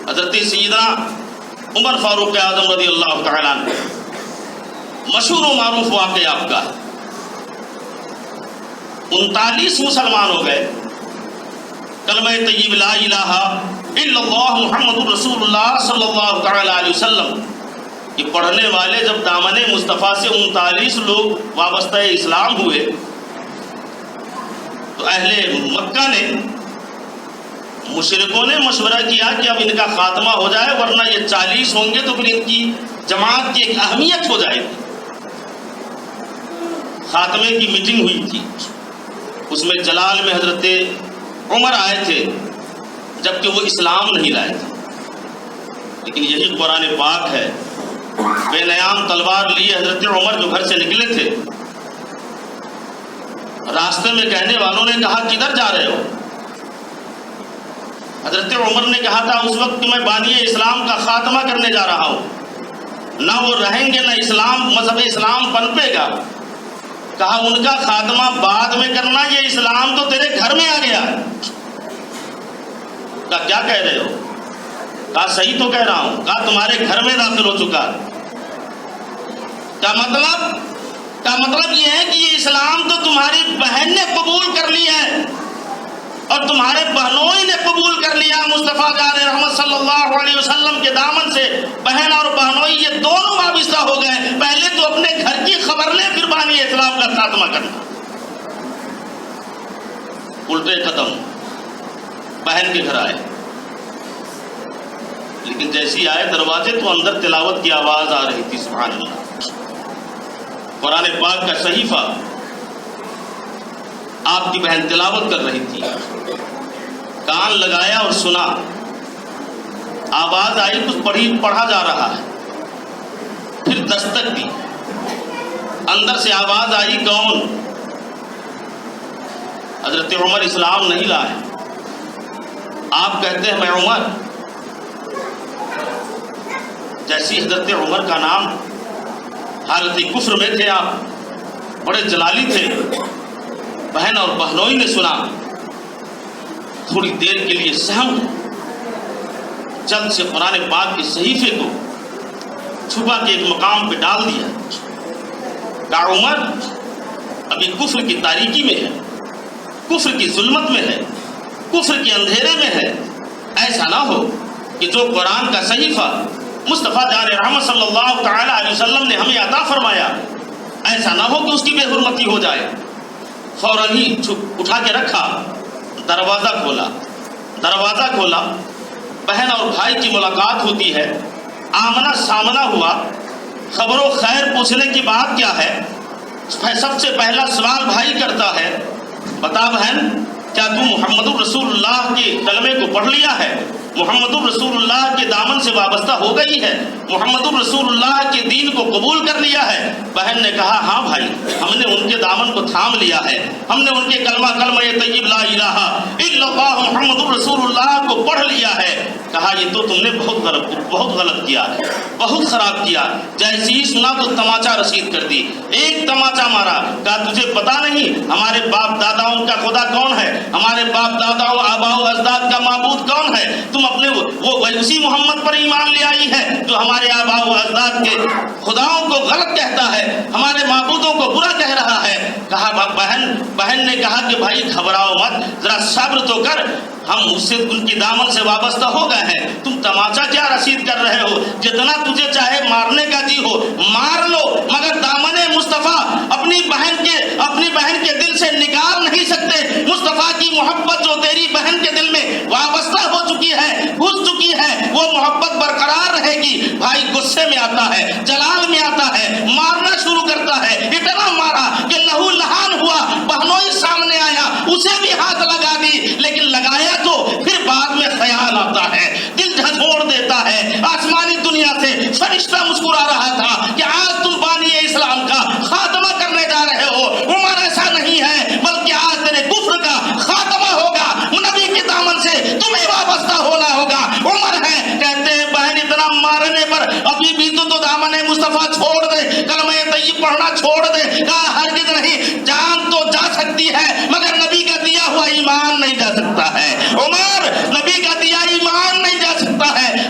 حضرت سیدنا عمر فاروق اعظم رضی اللہ تعالیٰ عنہ، مشہور و معروف واقعہ آپ کا 39 مسلمان ہو گئے، کلمہ طیب لا الہ الا اللہ محمد رسول اللہ صلی اللہ تعالیٰ علیہ وسلم یہ پڑھنے والے جب دامن مصطفیٰ سے 39 لوگ وابستہ اسلام ہوئے تو اہل مکہ نے، مشرکوں نے مشورہ کیا کہ اب ان کا خاتمہ ہو جائے، ورنہ یہ 40 ہوں گے تو پھر ان کی جماعت کی ایک اہمیت ہو جائے گی۔ خاتمے کی میٹنگ ہوئی تھی، اس میں جلال میں حضرت عمر آئے تھے، جبکہ وہ اسلام نہیں لائے تھے، لیکن یہی قرآن پاک ہے۔ بے نیام تلوار لیے حضرت عمر جو گھر سے نکلے تھے، راستے میں کہنے والوں نے کہا کدھر جا رہے ہو؟ حضرت عمر نے کہا تھا اس وقت کہ میں بانی اسلام کا خاتمہ کرنے جا رہا ہوں، نہ وہ رہیں گے نہ اسلام، مذہب اسلام پنپے گا۔ کہا ان کا خاتمہ بعد میں کرنا، یہ اسلام تو تیرے گھر میں آ گیا۔ کہا کیا کہہ رہے ہو؟ کہا صحیح تو کہہ رہا ہوں۔ کہا تمہارے گھر میں داخل ہو چکا۔ کا مطلب یہ ہے کہ یہ اسلام تو تمہاری بہن نے قبول کر لیا ہے اور تمہارے بہنوئی نے قبول کر لیا۔ مصطفیٰ جان رحمت صلی اللہ علیہ وسلم کے دامن سے بہن اور بہنوئی یہ دونوں وابستہ ہو گئے۔ پہلے تو اپنے گھر کی خبر لے، پھر بانی اسلام کا خاتمہ کرنا۔ الٹے قدم بہن کے گھر آئے، لیکن جیسی آئے دروازے تو اندر تلاوت کی آواز آ رہی تھی، سبحان اللہ، قرآن پاک کا صحیفہ آپ کی بہن تلاوت کر رہی تھی۔ کان لگایا اور سنا، آواز آئی، کچھ پڑھا جا رہا ہے۔ پھر دستک دی، اندر سے آواز آئی، کون؟ حضرت عمر اسلام نہیں لائے۔ آپ کہتے ہیں میں عمر۔ جیسی حضرت عمر کا نام، حالت کفر میں تھے آپ، بڑے جلالی تھے، بہن اور بہنوئی نے سنا، تھوڑی دیر کے لیے سہم جلد سے قرآن پاک کے صحیفے کو چھپا کے ایک مقام پہ ڈال دیا۔ کہا عمر ابھی کفر کی تاریکی میں ہے، کفر کی ظلمت میں ہے، کفر کے اندھیرے میں ہے، ایسا نہ ہو کہ جو قرآن کا صحیفہ مصطفیٰ جان رحمت صلی اللہ تعالیٰ علیہ وسلم نے ہمیں عطا فرمایا، ایسا نہ ہو کہ اس کی بے حرمتی ہو جائے۔ فوراً ہی اٹھا کے رکھا، دروازہ کھولا، بہن اور بھائی کی ملاقات ہوتی ہے، آمنا سامنا ہوا، خبر و خیر پوچھنے کی بات کیا ہے؟ سب سے پہلا سوال بھائی کرتا ہے، بتا بہن کیا تو محمد الرسول اللہ کے کلمے کو پڑھ لیا ہے؟ محمد الرسول اللہ کے دامن سے وابستہ ہو گئی ہے؟ محمد الرسول اللہ کے دین کو قبول کر لیا ہے؟ بہن نے کہا ہاں بھائی، ہم نے ان کے دامن کو تھام لیا ہے، ہم نے ان کے کلمہ طیب لا الہ الا اللہ محمد الرسول اللہ کو پڑھ لیا ہے۔ کہا یہ تو تم نے بہت غلط کیا، بہت خراب کیا۔ جیسے ہی سنا تو تماچا رسید کر دی، ایک تماچا مارا۔ کہا تجھے پتا نہیں ہمارے باپ داداؤں کا خدا کون ہے؟ ہمارے باپ داداؤں آباؤ اجداد کا معبود کون ہے؟ تم اپنے وہ اسی محمد پر ایمان لے آئی ہے جو ہمارے آباؤ اجداد کے خداؤں کو غلط کہتا ہے، ہمارے معبودوں کو برا کہہ رہا ہے۔ کہا بہن نے کہا کہ بھائی گھبراؤ مت، ذرا صبر تو کر، ہم اس سے ان کی دامن سے وابستہ ہو گئے ہیں، تم تماچا کیا رسید کر رہے ہو؟ جتنا تجھے چاہے مارنے کا جی ہو مار لو، مگر دامن مصطفیٰ اپنی بہن کے دل سے نکال نہیں سکتے۔ مصطفیٰ کی محبت جو تیری بہن کے دل میں وابستہ ہو چکی ہے، گھس چکی ہے، وہ محبت برقرار رہے گی۔ بھائی غصے میں آتا ہے، جلال میں آتا ہے، مارنا شروع کرتا ہے، اتنا مارا کہ لہو لہان ہوا، بہنوئی سامنے آیا، اسے بھی ہاتھ لگا دی، لیکن لگایا تو پھر بعد میں خیال آتا ہے، دل جھنجھوڑ دیتا ہے۔ آسمانی دنیا سے فرشتہ مسکرا رہا تھا کہ آج تم بانی اسلام کا خاتمہ کرنے جا رہے ہو۔ عمر ایسا نہیں ہے، بلکہ آج تیرے کفر کا خاتمہ ہوگا، نبی کے دامن سے تمہیں وابستہ ہونا ہوگا۔ عمر ہے، کہتے ہیں بہن اتنا مارنے پر ابھی بھی تو دامن مصطفیٰ چھوڑ دے، کلمہ طیب پڑھنا چھوڑ دے۔ کہا ہرگز نہیں، جان تو جا سکتی ہے مگر نبی کا دیا ہوا ایمان نہیں جا سکتا ہے۔ عمر نبی کا دیا ایمان نہیں جا سکتا ہے۔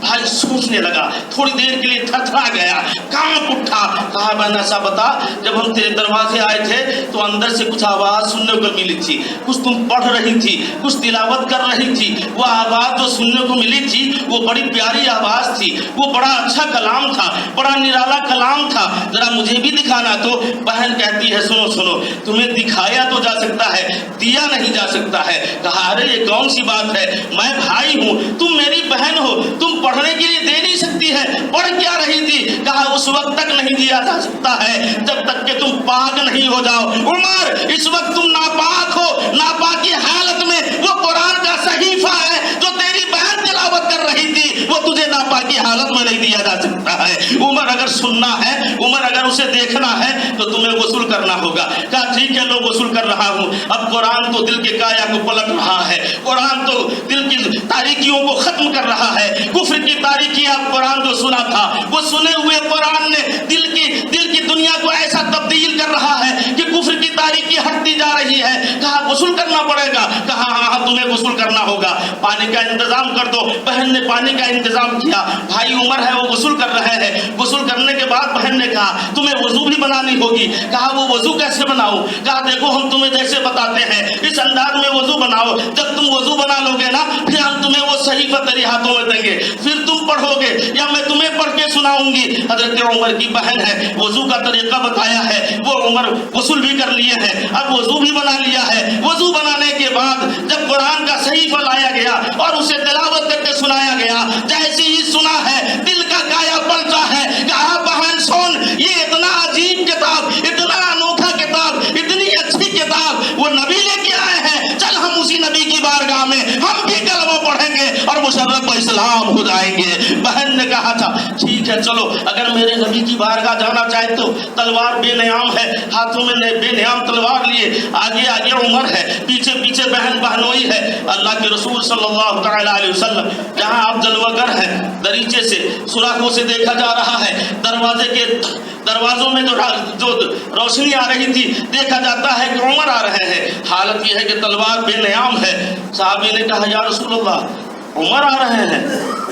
भाई सोचने लगा, थोड़ी देर के लिए थरथरा गया, कांप उठा। कहा बहन ऐसा बता, जब हम तेरे दरवाजे आए थे तो अंदर से कुछ आवाज सुनने को मिली थी, कुछ तुम पढ़ रही थी, कुछ तिलावत कर रही थी। वो आवाज जो सुनने को मिली थी वो बड़ी प्यारी आवाज थी, वो बड़ा अच्छा कलाम था, बड़ा निराला कलाम था, जरा मुझे भी दिखाना। तो बहन कहती है सुनो सुनो, तुम्हें दिखाया तो जा सकता है, दिया नहीं जा सकता है। कहा अरे ये कौन सी बात है, मैं भाई हूँ, तुम मेरी बहन हो, तुम पढ़ने के लिए दे नहीं सकती है, पढ़ क्या रही थी? कहा उस वक्त तक नहीं दिया जा सकता है जब तक कि तुम पाक नहीं हो जाओ। उमर इस वक्त तुम नापाक हो, नापाक की हालत में वो कुरान का सहीफा है जो तेरी बहन तिलावत कर रही थी, वो तुझे नापाक की हालत में नहीं दिया जा सकता है। उमर अगर सुनना है, उमर अगर उसे देखना है तो तुम्हें वसूल करना होगा। कहा ठीक है लो वसूल कर रहा हूँ। अब कुरान तो दिल के काया को पलट रहा है, कुरान तो दिल की तारीकियों को खत्म कर रहा है। कुफ्र की तारीकियां कुरान जो सुना था, वो सुने हुए कुरान ने दिल की दुनिया को ऐसा तब्दील कर रहा है कि कुफ्र की तारीकी हटती जा रही है। कहा वसूल करना पड़ेगा। कहा हाँ तुम्हें वसूल करना होगा, पानी का इंतजाम कर दो। बहन ने पानी का इंतजाम किया, भाई उमर है वो वसूल कर रहे हैं। वसूल करने के बाद बहन ने कहा तुम्हें वजू भी बनानी होगी। कहा वो वजू कैसे बनाऊं? कहा देखो हम तुम्हें जैसे बताते हैं इस अंदाज में वजू बनाओ, जब तुम वजू बना लोगे ना फिर हम तुम्हें वो सहीफा तेरे हाथों में देंगे, फिर तुम पढ़ोगे या मैं तुम्हें पढ़ के सुनाऊंगी। हजरत उमर की बहन है, वजू का तरीका बताया है, वो उमर वसूल भी कर लिए हैं, अब वजू भी बना लिया है। वजू बनाने के बाद जब कुरान का सहीफा लाया गया और उसे तिलावत करके सुनाया गया, जैसे ही सुना है दिल का काया पलटा है। कहा बहन सुन, ये इतना अजीब किताब, इतना अनोखा किताब, इतनी अच्छी किताब वो नबी लेके आए हैं, चल हम उसी नबी की बारगाह में हम भी कलमा पढ़ेंगे और मुशर्रफ इस्लाम हो जाएंगे। बहन ने कहा था ठीक है चलो, अगर मेरे नबी की बारगाह जाना चाहे तो तलवार बेनियाम है, हाथों में बेनियाम तलवार लिए आगे आगे उमर है, पीछे पीछे बहन बहनोई है। अल्लाह के रसूल सल्लल्लाहु तआला अलैहि वसल्लम जहां आप जलवागर हैं, दरीचे से सुराखों से देखा जा रहा है, दरवाजों में जो रोशनी आ रही थी देखा जाता है कि उमर आ रहे हैं। हालत यह है कि तलवार बेनियाम है। साहबी ने कहा या रसूलल्लाह उमर आ रहे हैं,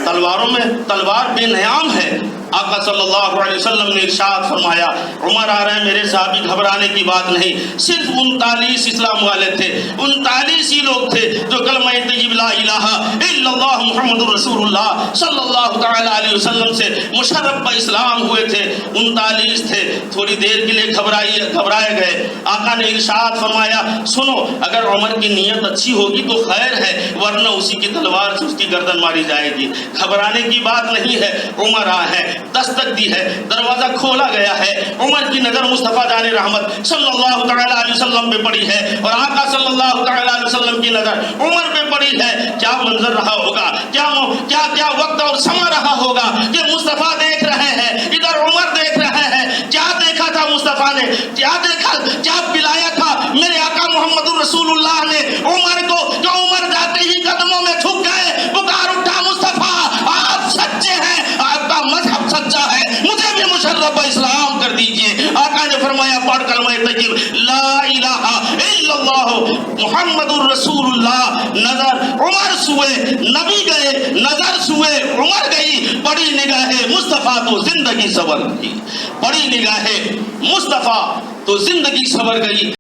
तलवारों में तलवार बेनियाम है। आका सल्लल्लाहु अलैहि वसल्लम ने इरशाद फरमाया उमर आ रहे हैं, मेरे साहबी घबराने की बात नहीं। सिर्फ 39 इस्लाम वाले थे, 39 ही लोग थे जो कलमा तय्यब ला इलाहा इल्लल्लाह मुहम्मदुर रसूलुल्लाह सल्लल्लाहु तआला अलैहि वसल्लम से मुशर्रफ इस्लाम हुए थे, 39 थे। थोड़ी देर के लिए घबराए गए। आका ने इरशाद फरमाया सुनो, अगर उमर की नीयत अच्छी होगी तो खैर है, वरना उसी की तलवार से उसकी गर्दन मारी जाएगी। घबराने की बात नहीं है। उमर आए हैं, दस्तक दी है, दरवाजा खोला गया है। उमर की नजर मुस्तफा जाने रहमत सल्लल्लाहु तआला अलैहि वसल्लम पे पड़ी है और आका सल्लल्लाहु तआला अलैहि वसल्लम की नजर उमर पे पड़ी है। क्या मंजर रहा होगा, क्या वक्त और समा रहा होगा कि मुस्तफा देख रहे हैं, इधर उमर देख रहे हैं। क्या देखा था मुस्तफा ने, क्या पिलाया था मेरे आका मुहम्मदुर रसूलुल्लाह ने उमर को, जो उमर जाते ही कदमों में झुक गए, पुकार उठा मुस्तफा आप सच्चे हैं, आपका मजहब सच्चा है, मुझे भी मुशर्रफ इस्लाम कर दीजिए। आका ने फरमाया पढ़ कलमा तय्यब ला इलाहा इल्लल्लाह मुहम्मदुर रसूलुल्लाह। नजर उमर सुए, नबी गए, नजर सुए, उमर गई। बड़ी निगाहें मुस्तफा तो जिंदगी सवर गई, बड़ी निगाहें मुस्तफा तो जिंदगी सवर गई।